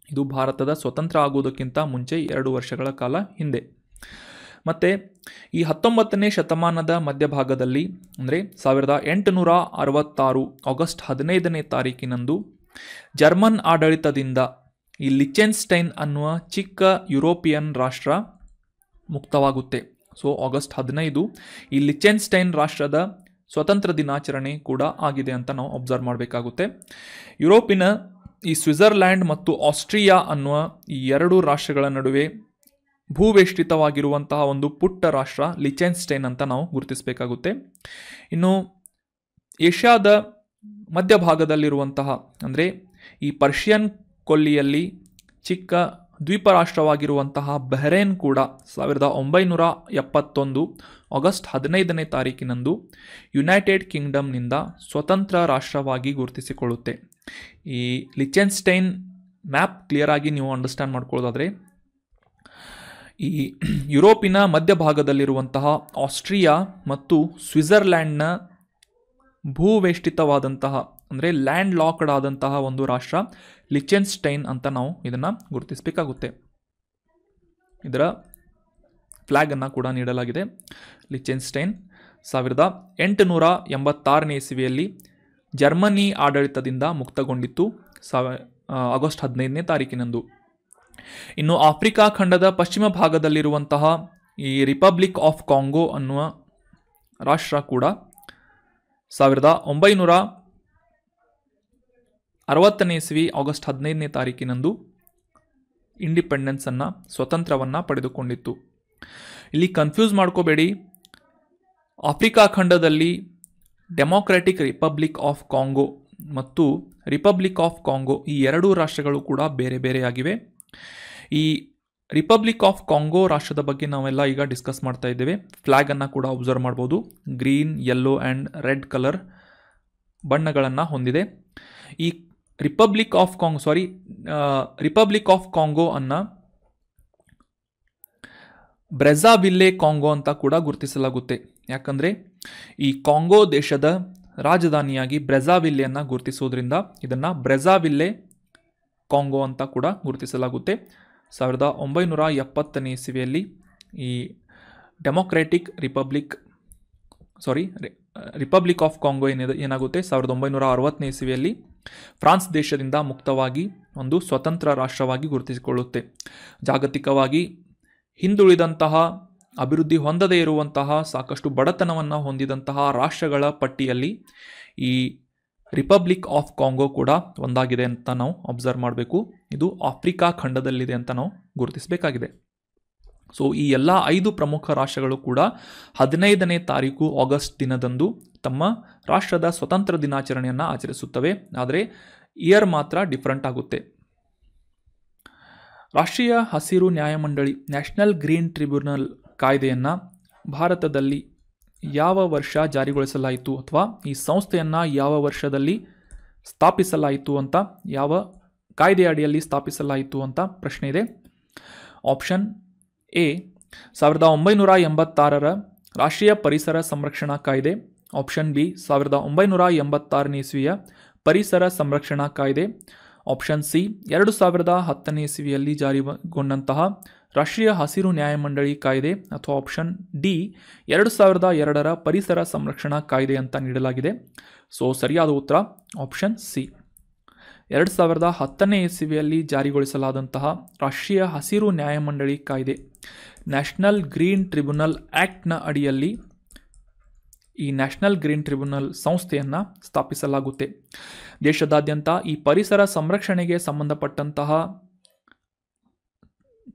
ಇದು ಭಾರತದ ಸ್ವತಂತ್ರ ಆಗುವುದಕ್ಕಿಂತ ಮುಂಚೆ 2 ವರ್ಷಗಳ ಕಾಲ ಹಿಂದೆ. ಮತ್ತು ಈ 19ನೇ ಶತಮಾನದ ಮಧ್ಯಭಾಗದಲ್ಲಿ ಅಂದರೆ 1866 ಆಗಸ್ಟ್ 15ನೇ ತಾರೀಕಿನಂದು ಜರ್ಮನ್ ಆಡಳಿತದಿಂದ ಈ ಲಿಚೆನ್ಸ್ಟೈನ್ ಅನ್ನುವ ಚಿಕ್ಕ ಯುರೋಪಿಯನ್ ರಾಷ್ಟ್ರ ಮುಕ್ತವಾಗುತ್ತೆ. ಸೊ ಆಗಸ್ಟ್ 15 ಈ ಲಿಚೆನ್ಸ್ಟೈನ್ ರಾಷ್ಟ್ರದ ಸ್ವತಂತ್ರ ದಿನಾಚರಣೆ ಕೂಡ ಆಗಿದೆ ಅಂತ ನಾವು ಅಬ್ಸರ್ವ್ ಮಾಡಬೇಕಾಗುತ್ತೆ. ಯುರೋಪಿನ ಈ ಸ್ವಿಟ್ಜರ್ಲ್ಯಾಂಡ್ ಮತ್ತು ಆಸ್ಟ್ರಿಯಾ ಅನ್ನುವ ಈ 2 ರಾಷ್ಟ್ರಗಳ ನಡುವೆ ಭೂವೇಷ್ಟಿತವಾಗಿರುವಂತಹ ಒಂದು ಪುಟ್ಟ ರಾಷ್ಟ್ರ ಲಿಚೆನ್ಸ್ಟೈನ್ ಅಂತ ನಾವು ಗುರುತಿಸಬೇಕಾಗುತ್ತೆ. ಇನ್ನು ಏಷ್ಯಾದ ಮಧ್ಯಭಾಗದಲ್ಲಿರುವಂತಹ ಅಂದರೆ ಈ ಪರ್ಷಿಯನ್ ಕೊಲ್ಲಿಯಲ್ಲಿ ಚಿಕ್ಕ ದ್ವೀಪ ರಾಷ್ಟ್ರವಾಗಿರುವಂತಹ ಬಹ್ರೇನ್ ಕೂಡ 1971 ಆಗಸ್ಟ್ 15ನೇ ತಾರೀಕಿನಂದು ಯುನೈಟೆಡ್ ಕಿಂಗ್ಡಮ್ನಿಂದ ಸ್ವತಂತ್ರ ರಾಷ್ಟ್ರವಾಗಿ ಗುರುತಿಸಿಕೊಳ್ಳುತ್ತೆ. ಈ ಲಿಚೆನ್ಸ್ಟೈನ್ ಮ್ಯಾಪ್ ಕ್ಲಿಯರ್ ಆಗಿ ನೀವು ಅಂಡರ್ಸ್ಟ್ಯಾಂಡ್ ಮಾಡ್ಕೊಳ್ಳೋದಾದರೆ ಈ ಯುರೋಪಿನ ಮಧ್ಯಭಾಗದಲ್ಲಿರುವಂತಹ ಆಸ್ಟ್ರಿಯಾ ಮತ್ತು ಸ್ವಿಟ್ಜರ್ಲ್ಯಾಂಡ್ನ ಭೂವೇಷ್ಟಿತವಾದಂತಹ ಅಂದರೆ ಲ್ಯಾಂಡ್ ಲಾಕ್ಡ್ ಆದಂತಹ ಒಂದು ರಾಷ್ಟ್ರ ಲಿಚೆನ್ಸ್ಟೈನ್ ಅಂತ ನಾವು ಇದನ್ನು ಗುರುತಿಸಬೇಕಾಗುತ್ತೆ. ಇದರ ಫ್ಲ್ಯಾಗನ್ನು ಕೂಡ ನೀಡಲಾಗಿದೆ. ಲಿಚೆನ್ಸ್ಟೈನ್ 1886ನೇ ಇಸವಿಯಲ್ಲಿ ಜರ್ಮನಿ ಆಡಳಿತದಿಂದ ಮುಕ್ತಗೊಂಡಿತ್ತು ಆಗಸ್ಟ್ 15ನೇ ತಾರೀಕಿನಂದು. ಇನ್ನು ಆಫ್ರಿಕಾ ಖಂಡದ ಪಶ್ಚಿಮ ಭಾಗದಲ್ಲಿರುವಂತಹ ಈ ರಿಪಬ್ಲಿಕ್ ಆಫ್ ಕಾಂಗೋ ಅನ್ನುವ ರಾಷ್ಟ್ರ ಕೂಡ 1960ನೇ ಇಸವಿ ಆಗಸ್ಟ್ 15ನೇ ತಾರೀಕಿನಂದು ಇಂಡಿಪೆಂಡೆನ್ಸನ್ನು ಸ್ವತಂತ್ರವನ್ನು ಪಡೆದುಕೊಂಡಿತ್ತು. ಇಲ್ಲಿ ಕನ್ಫ್ಯೂಸ್ ಮಾಡ್ಕೋಬೇಡಿ, ಆಫ್ರಿಕಾ ಖಂಡದಲ್ಲಿ ಡೆಮೊಕ್ರೆಟಿಕ್ ರಿಪಬ್ಲಿಕ್ ಆಫ್ ಕಾಂಗೋ ಮತ್ತು ರಿಪಬ್ಲಿಕ್ ಆಫ್ ಕಾಂಗೋ ಈ 2 ರಾಷ್ಟ್ರಗಳು ಕೂಡ ಬೇರೆ ಬೇರೆಯಾಗಿವೆ. ಈ ರಿಪಬ್ಲಿಕ್ ಆಫ್ ಕಾಂಗೋ ರಾಷ್ಟ್ರದ ಬಗ್ಗೆ ನಾವೆಲ್ಲ ಈಗ ಡಿಸ್ಕಸ್ ಮಾಡ್ತಾ ಇದ್ದೇವೆ. ಫ್ಲ್ಯಾಗನ್ನು ಕೂಡ ಅಬ್ಸರ್ವ್ ಮಾಡ್ಬೋದು. Green, yellow and red colour ಬಣ್ಣಗಳನ್ನು ಹೊಂದಿದೆ. ಈ ರಿಪಬ್ಲಿಕ್ ಆಫ್ ಕಾಂಗೋ ಅನ್ನು ಬ್ರೆಜಾವಿಲ್ಲೆ ಕಾಂಗೋ ಅಂತ ಕೂಡ ಗುರುತಿಸಲಾಗುತ್ತೆ. ಯಾಕಂದರೆ ಈ ಕಾಂಗೋ ದೇಶದ ರಾಜಧಾನಿಯಾಗಿ ಬ್ರೆಜಾವಿಲ್ಲೆಯನ್ನು ಗುರುತಿಸೋದ್ರಿಂದ ಇದನ್ನು ಬ್ರೆಜಾವಿಲ್ಲೆ ಕಾಂಗೋ ಅಂತ ಕೂಡ ಗುರುತಿಸಲಾಗುತ್ತೆ. 1970ನೇ ಇಸವಿಯಲ್ಲಿ ಈ ಡೆಮೊಕ್ರೆಟಿಕ್ ರಿಪಬ್ಲಿಕ್ ಆಫ್ ಕಾಂಗೋ ಏನಾಗುತ್ತೆ 1960ನೇ ಇಸವಿಯಲ್ಲಿ ಫ್ರಾನ್ಸ್ ದೇಶದಿಂದ ಮುಕ್ತವಾಗಿ ಒಂದು ಸ್ವತಂತ್ರ ರಾಷ್ಟ್ರವಾಗಿ ಗುರುತಿಸಿಕೊಳ್ಳುತ್ತೆ. ಜಾಗತಿಕವಾಗಿ ಹಿಂದುಳಿದಂತಹ ಅಭಿವೃದ್ಧಿ ಹೊಂದದೇ ಇರುವಂತಹ ಸಾಕಷ್ಟು ಬಡತನವನ್ನು ಹೊಂದಿದಂತಹ ರಾಷ್ಟ್ರಗಳ ಪಟ್ಟಿಯಲ್ಲಿ ಈ ರಿಪಬ್ಲಿಕ್ ಆಫ್ ಕಾಂಗೋ ಕೂಡ ಒಂದಾಗಿದೆ ಅಂತ ನಾವು ಅಬ್ಸರ್ವ್ ಮಾಡಬೇಕು. ಇದು ಆಫ್ರಿಕಾ ಖಂಡದಲ್ಲಿದೆ ಅಂತ ನಾವು ಗುರುತಿಸಬೇಕಾಗಿದೆ. ಸೊ ಈ ಎಲ್ಲ 5 ಪ್ರಮುಖ ರಾಷ್ಟ್ರಗಳು ಕೂಡ 15ನೇ ತಾರೀಕು ಆಗಸ್ಟ್ ದಿನದಂದು ತಮ್ಮ ರಾಷ್ಟ್ರದ ಸ್ವತಂತ್ರ ದಿನಾಚರಣೆಯನ್ನು ಆಚರಿಸುತ್ತವೆ. ಆದರೆ ಇಯರ್ ಮಾತ್ರ ಡಿಫ್ರೆಂಟ್ ಆಗುತ್ತೆ. ರಾಷ್ಟ್ರೀಯ ಹಸಿರು ನ್ಯಾಯಮಂಡಳಿ ನ್ಯಾಷನಲ್ ಗ್ರೀನ್ ಟ್ರಿಬ್ಯುನಲ್ ಕಾಯ್ದೆಯನ್ನು ಭಾರತದಲ್ಲಿ ಯಾವ ವರ್ಷ ಜಾರಿಗೊಳಿಸಲಾಯಿತು ಅಥವಾ ಈ ಸಂಸ್ಥೆಯನ್ನು ಯಾವ ವರ್ಷದಲ್ಲಿ ಸ್ಥಾಪಿಸಲಾಯಿತು ಅಂತ, ಯಾವ ಕಾಯ್ದೆ ಅಡಿಯಲ್ಲಿ ಸ್ಥಾಪಿಸಲಾಯಿತು ಅಂತ ಪ್ರಶ್ನೆ ಇದೆ. ಆಪ್ಷನ್ ಎ 1986ರ ರಾಷ್ಟ್ರೀಯ ಪರಿಸರ ಸಂರಕ್ಷಣಾ ಕಾಯ್ದೆ. ಆಪ್ಷನ್ ಬಿ 1986ನೇ ಇಸವಿಯ ಪರಿಸರ ಸಂರಕ್ಷಣಾ ಕಾಯ್ದೆ. ಆಪ್ಷನ್ ಸಿ 2010ನೇ ಇಸವಿಯಲ್ಲಿ ಜಾರಿಗೊಂಡಂತಹ ರಾಷ್ಟ್ರೀಯ ಹಸಿರು ನ್ಯಾಯಮಂಡಳಿ ಕಾಯ್ದೆ. ಅಥವಾ ಆಪ್ಷನ್ ಡಿ 2002ರ ಪರಿಸರ ಸಂರಕ್ಷಣಾ ಕಾಯ್ದೆ ಅಂತ ನೀಡಲಾಗಿದೆ. ಸೊ ಸರಿಯಾದ ಉತ್ತರ ಆಪ್ಷನ್ ಸಿ 2010ನೇ ಇಸವಿಯಲ್ಲಿ ಜಾರಿಗೊಳಿಸಲಾದಂತಹ ರಾಷ್ಟ್ರೀಯ ಹಸಿರು ನ್ಯಾಯಮಂಡಳಿ ಕಾಯ್ದೆ ನ್ಯಾಷನಲ್ ಗ್ರೀನ್ ಟ್ರಿಬ್ಯುನಲ್ ಆ್ಯಕ್ಟ್ನ ಅಡಿಯಲ್ಲಿ ಈ ನ್ಯಾಷನಲ್ ಗ್ರೀನ್ ಟ್ರಿಬ್ಯುನಲ್ ಸಂಸ್ಥೆಯನ್ನು ಸ್ಥಾಪಿಸಲಾಗುತ್ತೆ. ದೇಶದಾದ್ಯಂತ ಈ ಪರಿಸರ ಸಂರಕ್ಷಣೆಗೆ ಸಂಬಂಧಪಟ್ಟಂತಹ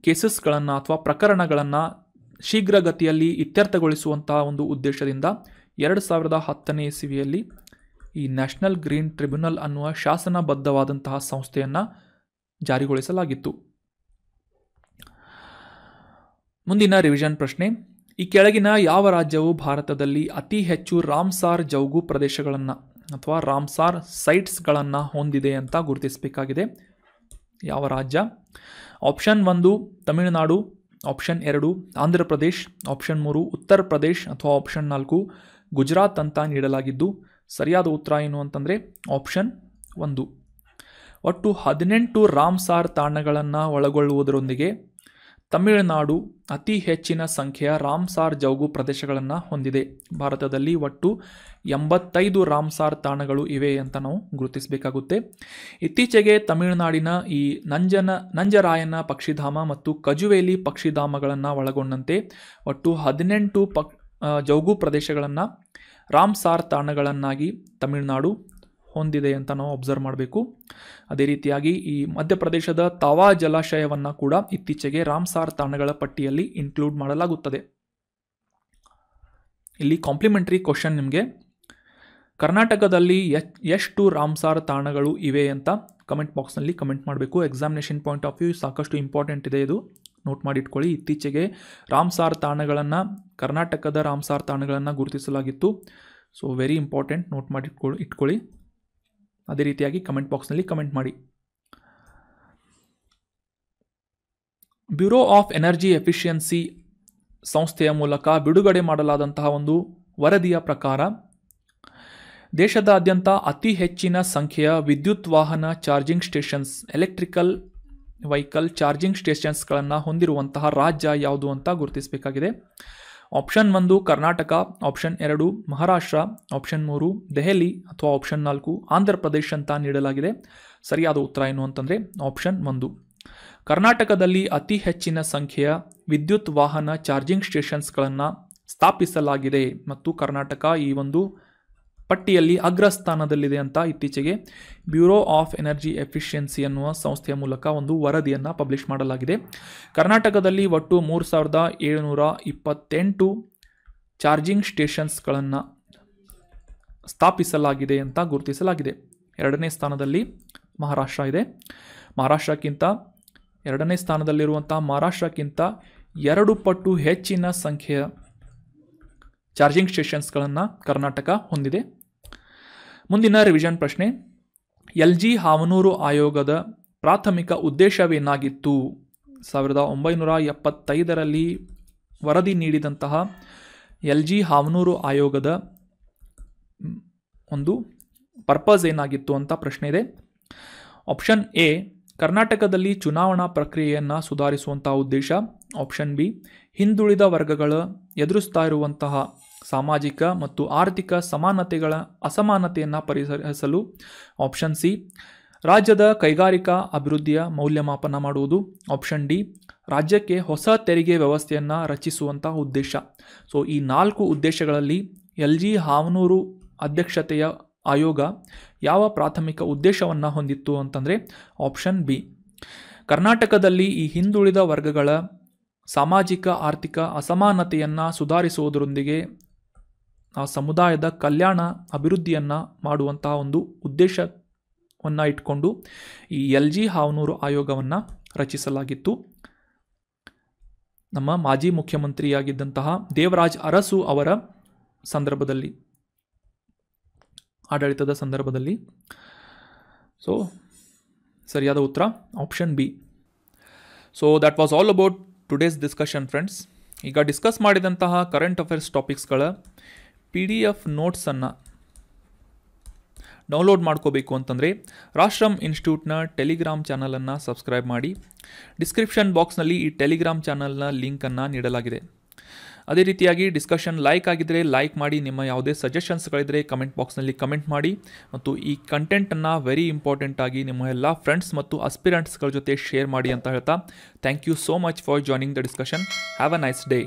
ಕೇಸಸ್ಗಳನ್ನು ಅಥವಾ ಪ್ರಕರಣಗಳನ್ನು ಶೀಘ್ರಗತಿಯಲ್ಲಿ ಇತ್ಯರ್ಥಗೊಳಿಸುವಂತಹ ಒಂದು ಉದ್ದೇಶದಿಂದ 2010ನೇ ಇಸವಿಯಲ್ಲಿ ಈ ನ್ಯಾಷನಲ್ ಗ್ರೀನ್ ಟ್ರಿಬ್ಯುನಲ್ ಅನ್ನುವ ಶಾಸನಬದ್ಧವಾದಂತಹ ಸಂಸ್ಥೆಯನ್ನು ಜಾರಿಗೊಳಿಸಲಾಗಿತ್ತು. ಮುಂದಿನ ರಿವಿಷನ್ ಪ್ರಶ್ನೆ, ಈ ಕೆಳಗಿನ ಯಾವ ರಾಜ್ಯವು ಭಾರತದಲ್ಲಿ ಅತಿ ಹೆಚ್ಚು ರಾಮ್ಸಾರ್ ಜೌಗು ಪ್ರದೇಶಗಳನ್ನು ಅಥವಾ ರಾಮ್ಸಾರ್ ಸೈಟ್ಸ್ಗಳನ್ನು ಹೊಂದಿದೆ ಅಂತ ಗುರುತಿಸಬೇಕಾಗಿದೆ. ಯಾವ ರಾಜ್ಯ? Option 1 Tamil Nadu, option 2 Andhra Pradesh, option 3 Uttar Pradesh ಅಥವಾ ಆಪ್ಷನ್ 4 ಗುಜರಾತ್ ಅಂತ ನೀಡಲಾಗಿದ್ದು ಸರಿಯಾದ ಉತ್ತರ ಏನು ಅಂತಂದರೆ ಆಪ್ಷನ್ 1. ಒಟ್ಟು 18 ರಾಮ್ಸಾರ್ ತಾಣಗಳನ್ನು ಒಳಗೊಳ್ಳುವುದರೊಂದಿಗೆ ತಮಿಳುನಾಡು ಅತಿ ಹೆಚ್ಚಿನ ಸಂಖ್ಯೆಯ ರಾಮ್ಸಾರ್ ಜೌಗು ಪ್ರದೇಶಗಳನ್ನು ಹೊಂದಿದೆ. ಭಾರತದಲ್ಲಿ ಒಟ್ಟು 85 ರಾಮ್ಸಾರ್ ತಾಣಗಳು ಇವೆ ಅಂತ ನಾವು ಗುರುತಿಸಬೇಕಾಗುತ್ತೆ. ಇತ್ತೀಚೆಗೆ ತಮಿಳುನಾಡಿನ ಈ ನಂಜರಾಯನ ಪಕ್ಷಿಧಾಮ ಮತ್ತು ಕಜುವೇಲಿ ಪಕ್ಷಿಧಾಮಗಳನ್ನು ಒಳಗೊಂಡಂತೆ ಒಟ್ಟು 18 ಜೌಗು ಪ್ರದೇಶಗಳನ್ನು ರಾಮ್ಸಾರ್ ತಾಣಗಳನ್ನಾಗಿ ತಮಿಳುನಾಡು ಹೊಂದಿದೆ ಅಂತ ನಾವು ಅಬ್ಸರ್ವ್ ಮಾಡಬೇಕು. ಅದೇ ರೀತಿಯಾಗಿ ಈ ಮಧ್ಯಪ್ರದೇಶದ ತಾವಾ ಜಲಾಶಯವನ್ನು ಕೂಡ ಇತ್ತೀಚೆಗೆ ರಾಮ್ಸಾರ್ ತಾಣಗಳ ಪಟ್ಟಿಯಲ್ಲಿ ಇನ್ಕ್ಲೂಡ್ ಮಾಡಲಾಗುತ್ತದೆ. ಇಲ್ಲಿ ಕಾಂಪ್ಲಿಮೆಂಟರಿ ಕ್ವಶನ್ ನಿಮಗೆ, ಕರ್ನಾಟಕದಲ್ಲಿ ಎಷ್ಟು ರಾಮ್ಸಾರ್ ತಾಣಗಳು ಇವೆ ಅಂತ ಕಮೆಂಟ್ ಬಾಕ್ಸ್ನಲ್ಲಿ ಕಮೆಂಟ್ ಮಾಡಬೇಕು. ಎಕ್ಸಾಮಿನೇಷನ್ ಪಾಯಿಂಟ್ ಆಫ್ ವ್ಯೂ ಸಾಕಷ್ಟು ಇಂಪಾರ್ಟೆಂಟ್ ಇದೆ, ಇದು ನೋಟ್ ಮಾಡಿಟ್ಕೊಳ್ಳಿ. ಇತ್ತೀಚೆಗೆ ರಾಮ್ಸಾರ್ ತಾಣಗಳನ್ನು, ಕರ್ನಾಟಕದ ರಾಮ್ಸಾರ್ ತಾಣಗಳನ್ನು ಗುರುತಿಸಲಾಗಿತ್ತು. ಸೊ ವೆರಿ ಇಂಪಾರ್ಟೆಂಟ್, ನೋಟ್ ಮಾಡಿ ಇಟ್ಕೊಳ್ಳಿ. ಅದೇ ರೀತಿಯಾಗಿ ಕಮೆಂಟ್ ಬಾಕ್ಸ್ನಲ್ಲಿ ಕಮೆಂಟ್ ಮಾಡಿ. ಬ್ಯೂರೋ ಆಫ್ ಎನರ್ಜಿ ಎಫಿಷಿಯನ್ಸಿ ಸಂಸ್ಥೆಯ ಮೂಲಕ ಬಿಡುಗಡೆ ಮಾಡಲಾದಂತಹ ಒಂದು ವರದಿಯ ಪ್ರಕಾರ ದೇಶದಾದ್ಯಂತ ಅತಿ ಹೆಚ್ಚಿನ ಸಂಖ್ಯೆಯ ವಿದ್ಯುತ್ ವಾಹನ charging stations, electrical vehicle charging ಸ್ಟೇಷನ್ಸ್ಗಳನ್ನು ಹೊಂದಿರುವಂತಹ ರಾಜ್ಯ ಯಾವುದು ಅಂತ ಗುರುತಿಸಬೇಕಾಗಿದೆ. Option 1 Karnataka, option 2 Maharashtra, option 3 Delhi ಅಥವಾ ಆಪ್ಷನ್ 4 ಆಂಧ್ರ ಪ್ರದೇಶ್ ಅಂತ ನೀಡಲಾಗಿದೆ. ಸರಿಯಾದ ಉತ್ತರ ಏನು ಅಂತಂದರೆ ಆಪ್ಷನ್ 1. ಕರ್ನಾಟಕದಲ್ಲಿ ಅತಿ ಹೆಚ್ಚಿನ ಸಂಖ್ಯೆಯ ವಿದ್ಯುತ್ ವಾಹನ ಚಾರ್ಜಿಂಗ್ ಸ್ಟೇಷನ್ಸ್ಗಳನ್ನು ಸ್ಥಾಪಿಸಲಾಗಿದೆ ಮತ್ತು ಕರ್ನಾಟಕ ಈ ಒಂದು ಪಟ್ಟಿಯಲ್ಲಿ ಅಗ್ರಸ್ಥಾನದಲ್ಲಿದೆ ಅಂತ ಇತ್ತೀಚೆಗೆ ಬ್ಯೂರೋ ಆಫ್ ಎನರ್ಜಿ ಎಫಿಷಿಯನ್ಸಿ ಅನ್ನುವ ಸಂಸ್ಥೆಯ ಮೂಲಕ ಒಂದು ವರದಿಯನ್ನು ಪಬ್ಲಿಷ್ ಮಾಡಲಾಗಿದೆ. ಕರ್ನಾಟಕದಲ್ಲಿ ಒಟ್ಟು 3728 ಚಾರ್ಜಿಂಗ್ ಸ್ಟೇಷನ್ಸ್ಗಳನ್ನು ಸ್ಥಾಪಿಸಲಾಗಿದೆ ಅಂತ ಗುರುತಿಸಲಾಗಿದೆ. 2ನೇ ಸ್ಥಾನದಲ್ಲಿ ಮಹಾರಾಷ್ಟ್ರ ಇದೆ. ಎರಡನೇ ಸ್ಥಾನದಲ್ಲಿರುವಂಥ ಮಹಾರಾಷ್ಟ್ರಕ್ಕಿಂತ 2 ಪಟ್ಟು ಹೆಚ್ಚಿನ ಸಂಖ್ಯೆಯ ಚಾರ್ಜಿಂಗ್ ಸ್ಟೇಷನ್ಸ್ಗಳನ್ನು ಕರ್ನಾಟಕ ಹೊಂದಿದೆ. ಮುಂದಿನ ರಿವಿಷನ್ ಪ್ರಶ್ನೆ, LG ಹಾವನೂರು ಆಯೋಗದ ಪ್ರಾಥಮಿಕ ಉದ್ದೇಶವೇನಾಗಿತ್ತು? 1975ರಲ್ಲಿ ವರದಿ ನೀಡಿದಂತಹ LG ಹಾವನೂರು ಆಯೋಗದ ಒಂದು ಪರ್ಪಸ್ ಏನಾಗಿತ್ತು ಅಂತ ಪ್ರಶ್ನೆ ಇದೆ. ಆಪ್ಷನ್ ಎ ಕರ್ನಾಟಕದಲ್ಲಿ ಚುನಾವಣಾ ಪ್ರಕ್ರಿಯೆಯನ್ನು ಸುಧಾರಿಸುವಂತಹ ಉದ್ದೇಶ. ಆಪ್ಷನ್ ಬಿ ಹಿಂದುಳಿದ ವರ್ಗಗಳ ಎದುರಿಸ್ತಾ ಇರುವಂತಹ ಸಾಮಾಜಿಕ ಮತ್ತು ಆರ್ಥಿಕ ಅಸಮಾನತೆಯನ್ನು ಪರಿಹರಿಸಲು. ಆಪ್ಷನ್ ಸಿ ರಾಜ್ಯದ ಕೈಗಾರಿಕಾ ಅಭಿವೃದ್ಧಿಯ ಮೌಲ್ಯಮಾಪನ ಮಾಡುವುದು. ಆಪ್ಷನ್ ಡಿ ರಾಜ್ಯಕ್ಕೆ ಹೊಸ ತೆರಿಗೆ ವ್ಯವಸ್ಥೆಯನ್ನು ರಚಿಸುವಂತಹ ಉದ್ದೇಶ. ಸೊ ಈ 4 ಉದ್ದೇಶಗಳಲ್ಲಿ LG ಹಾವನೂರು ಅಧ್ಯಕ್ಷತೆಯ ಆಯೋಗ ಯಾವ ಪ್ರಾಥಮಿಕ ಉದ್ದೇಶವನ್ನು ಹೊಂದಿತ್ತು ಅಂತಂದರೆ ಆಪ್ಷನ್ ಬಿ. ಕರ್ನಾಟಕದಲ್ಲಿ ಈ ಹಿಂದುಳಿದ ವರ್ಗಗಳ ಸಾಮಾಜಿಕ ಆರ್ಥಿಕ ಅಸಮಾನತೆಯನ್ನು ಸುಧಾರಿಸುವುದರೊಂದಿಗೆ ಆ ಸಮುದಾಯದ ಕಲ್ಯಾಣ ಅಭಿವೃದ್ಧಿಯನ್ನು ಮಾಡುವಂತಹ ಒಂದು ಉದ್ದೇಶವನ್ನು ಇಟ್ಕೊಂಡು ಈ LG ಹಾವನೂರು ಆಯೋಗವನ್ನು ರಚಿಸಲಾಗಿತ್ತು. ನಮ್ಮ ಮಾಜಿ ಮುಖ್ಯಮಂತ್ರಿಯಾಗಿದ್ದಂತಹ ದೇವರಾಜ್ ಅರಸು ಅವರ ಸಂದರ್ಭದಲ್ಲಿ, ಆಡಳಿತದ ಸಂದರ್ಭದಲ್ಲಿ. ಸೊ ಸರಿಯಾದ ಉತ್ತರ option B. So that was all about today's discussion friends. ಈಗ ಡಿಸ್ಕಸ್ ಮಾಡಿದಂತಹ ಕರೆಂಟ್ ಅಫೇರ್ಸ್ ಟಾಪಿಕ್ಸ್ಗಳ PDF ನೋಟ್ಸನ್ನು ಡೌನ್ಲೋಡ್ ಮಾಡ್ಕೋಬೇಕು ಅಂತಂದರೆ ರಾಷ್ಟ್ರಮ್ ಇನ್ಸ್ಟಿಟ್ಯೂಟ್ನ ಟೆಲಿಗ್ರಾಮ್ ಚಾನಲನ್ನು ಸಬ್ಸ್ಕ್ರೈಬ್ ಮಾಡಿ. ಡಿಸ್ಕ್ರಿಪ್ಷನ್ ಬಾಕ್ಸ್ನಲ್ಲಿ ಈ ಟೆಲಿಗ್ರಾಮ್ ಚಾನಲ್ನ ಲಿಂಕನ್ನು ನೀಡಲಾಗಿದೆ. ಅದೇ ರೀತಿಯಾಗಿ ಡಿಸ್ಕಷನ್ ಲೈಕ್ ಆಗಿದ್ದರೆ ಲೈಕ್ ಮಾಡಿ, ನಿಮ್ಮ ಯಾವುದೇ ಸಜೆಷನ್ಸ್ಗಳಿದ್ದರೆ ಕಮೆಂಟ್ ಬಾಕ್ಸ್ನಲ್ಲಿ ಕಮೆಂಟ್ ಮಾಡಿ ಮತ್ತು ಈ ಕಂಟೆಂಟನ್ನು ವೆರಿ ಇಂಪಾರ್ಟೆಂಟ್ ಆಗಿ ನಿಮ್ಮ ಎಲ್ಲ ಫ್ರೆಂಡ್ಸ್ ಮತ್ತು ಅಸ್ಪಿರೆಂಟ್ಸ್ಗಳ ಜೊತೆ ಶೇರ್ ಮಾಡಿ ಅಂತ ಹೇಳ್ತಾ thank you so much for joining the discussion. Have a nice day.